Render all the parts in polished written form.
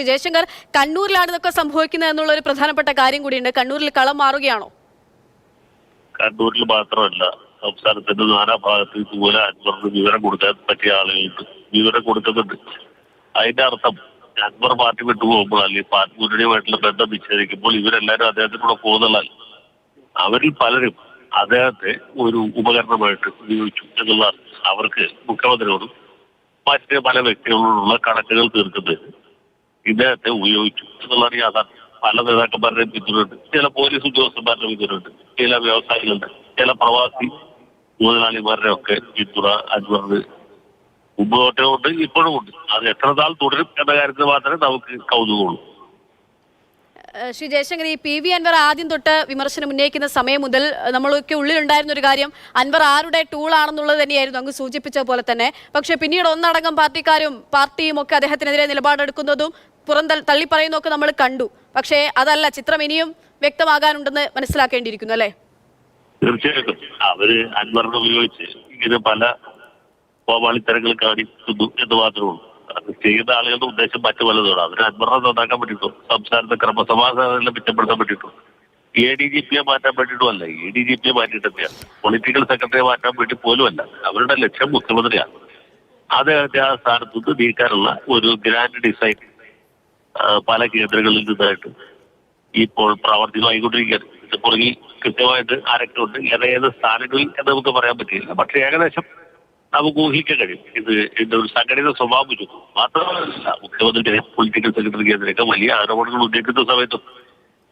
ജയശങ്കർ, കണ്ണൂരിലാണ് ഇതൊക്കെ സംഭവിക്കുന്നത് എന്നുള്ള ഒരു പ്രധാനപ്പെട്ട കാര്യം കൂടിയുണ്ട്. കണ്ണൂരിൽ കളം മാറുകയാണോ? കണ്ണൂരിൽ മാത്രമല്ല, സംസ്ഥാനത്തിന്റെ നാനാഭാഗത്ത് ഇതുപോലെ അൻവറിന് വിവരം കൊടുക്കാൻ പറ്റിയ ആളുകൾക്ക് വിവരം കൊടുക്കുന്നുണ്ട്. അതിന്റെ അർത്ഥം അൻവർ പാർട്ടി വിട്ടുപോകുമ്പോൾ അല്ലെങ്കിൽ പാർട്ടി മുന്നണിയുമായിട്ടുള്ള ബന്ധം വിച്ഛേദിക്കുമ്പോൾ ഇവരെല്ലാവരും അദ്ദേഹത്തിലൂടെ പോകുന്നതല്ല. അവരിൽ പലരും അദ്ദേഹത്തെ ഒരു ഉപകരണമായിട്ട് ഉപയോഗിച്ചു എന്നുള്ളതാണ്. അവർക്ക് മുഖ്യമന്ത്രിയോടും മറ്റ് പല വ്യക്തികളോടുള്ള കണക്കുകൾ തീർക്കുന്നതിന് ഇദ്ദേഹത്തെ ഉപയോഗിച്ചു എന്നുള്ളതാണ് യാഥാർത്ഥ്യം. പല നേതാക്കന്മാരുടെയും പിന്തുണയുണ്ട്, ചില പോലീസ് ഉദ്യോഗസ്ഥന്മാരുടെ പിന്തുണയുണ്ട്, ചില വ്യവസായികളുടെ, ചില പ്രവാസി മുതലാളിമാരുടെ ഒക്കെ പിന്തുണ അൻവറിന് മുമ്പ് തൊട്ടേ ഉണ്ട്, ഇപ്പോഴും ഉണ്ട്. അത് എത്ര നാൾ തുടരും എന്ന കാര്യത്തിൽ മാത്രമേ നമുക്ക് കൗതുകമുള്ളൂ. ശ്രീ ജയശങ്കർ, ഈ പി വി അൻവർ ആദ്യം തൊട്ട് വിമർശനം ഉന്നയിക്കുന്ന സമയം മുതൽ നമ്മളൊക്കെ ഉള്ളിലുണ്ടായിരുന്ന ഒരു കാര്യം അൻവർ ആരുടെ ടൂളാണെന്നുള്ളത് തന്നെയായിരുന്നു, അങ്ങ് സൂചിപ്പിച്ച പോലെ തന്നെ. പക്ഷെ പിന്നീട് ഒന്നടങ്കം പാർട്ടിക്കാരും പാർട്ടിയും ഒക്കെ അദ്ദേഹത്തിനെതിരെ നിലപാടെടുക്കുന്നതും തള്ളിപ്പറയുന്നതൊക്കെ നമ്മൾ കണ്ടു. പക്ഷേ അതല്ല, ചിത്രം ഇനിയും വ്യക്തമാകാനുണ്ടെന്ന് മനസ്സിലാക്കേണ്ടിയിരിക്കുന്നു അല്ലേ? തീർച്ചയായിട്ടും അവര് അൻവറിനെ ഉപയോഗിച്ച് ഇങ്ങനെ പല കോമാളിത്തരങ്ങൾ കാണിക്കുന്നു എന്ന് മാത്രമേ ഉള്ളൂ. അത് ചെയ്യുന്ന ആളുകളുടെ ഉദ്ദേശം മറ്റു പലതാണ്. അവര് അൻവറിനെ നന്നാക്കാൻ വേണ്ടിയിട്ടും സംസ്ഥാനത്തെ ക്രമസമാധാനം മെച്ചപ്പെടുത്താൻ വേണ്ടിയിട്ടും ADGP മാറ്റാൻ വേണ്ടിയിട്ടും അല്ല. ADGP മാറ്റിയിട്ടൊക്കെയാണ്, പൊളിറ്റിക്കൽ സെക്രട്ടറിയെ മാറ്റാൻ വേണ്ടി പോലും അല്ല. അവരുടെ ലക്ഷ്യം മുഖ്യമന്ത്രിയാണ്. അദ്ദേഹത്തെ ആ സ്ഥാനത്ത് നിന്ന് നീക്കാനുള്ള ഒരു ഗ്രാൻഡ് ഡിസൈൻ പല കേന്ദ്രങ്ങളിൽ നിന്നായിട്ട് ഇപ്പോൾ പ്രാവർത്തികമായിക്കൊണ്ടിരിക്കുകയാണ്. ഇത് പുറകിൽ കൃത്യമായിട്ട് ആരൊക്കെ ഉണ്ട്, ഏത് സ്ഥാനങ്ങളിൽ എന്ന് നമുക്ക് പറയാൻ പറ്റില്ല. പക്ഷെ ഏകദേശം നമുക്ക് ഊഹിക്കാൻ കഴിയും. ഇതിന്റെ ഒരു സംഘടിത സ്വഭാവം ചുറ്റും മാത്രമല്ല, മുഖ്യമന്ത്രിയുടെ പൊളിറ്റിക്കൽ സെക്രട്ടറിക്കെതിരെയൊക്കെ വലിയ ആരോപണങ്ങൾ ഉന്നയിക്കുന്ന സമയത്തും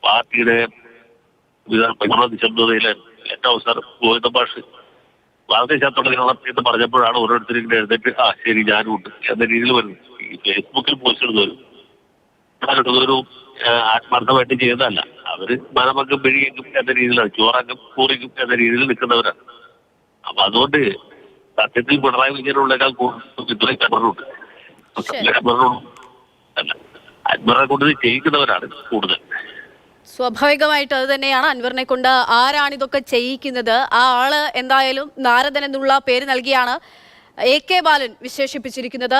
പാർട്ടിയുടെ നിശബ്ദതയിലെ ഏറ്റവും അവസാനം ഗോവിന്ദ മാഷ് വളരെ ശാസ്ത്രജ്ഞരണം എന്ന് പറഞ്ഞപ്പോഴാണ് ഓരോരുത്തരും ഇങ്ങനെ എഴുന്നേറ്റ് ശരി ഞാനും ഉണ്ട് എന്ന രീതിയിൽ വരുന്നത്. ഈ ഫേസ്ബുക്കിൽ പോസ്റ്റ് ഇടുന്നവരും ഒരു ആത്മാർത്ഥമായിട്ട് ചെയ്യുന്നതല്ല. അവര് മനമംഗം പിഴിയെങ്കും എന്ന രീതിയിലാണ്, ചോറംഗം കൂറിക്കും എന്ന രീതിയിൽ നിൽക്കുന്നവരാണ്. അപ്പൊ അതുകൊണ്ട് സത്യത്തിൽ പിണറായി വിജയനുള്ളേക്കാൾ കൂടുതൽ അൻവറിനുണ്ട്. അൻവറിനെ കൊണ്ട് ചെയ്യിക്കുന്നവരാണ് കൂടുതൽ. സ്വാഭാവികമായിട്ട് അത് തന്നെയാണ്. അൻവറിനെ കൊണ്ട് ആരാണിതൊക്കെ ചെയ്യിക്കുന്നത്? ആ ആള് എന്തായാലും നാരദൻ എന്നുള്ള പേര് നൽകിയാണ് AK ബാലൻ വിശേഷിപ്പിച്ചിരിക്കുന്നത്.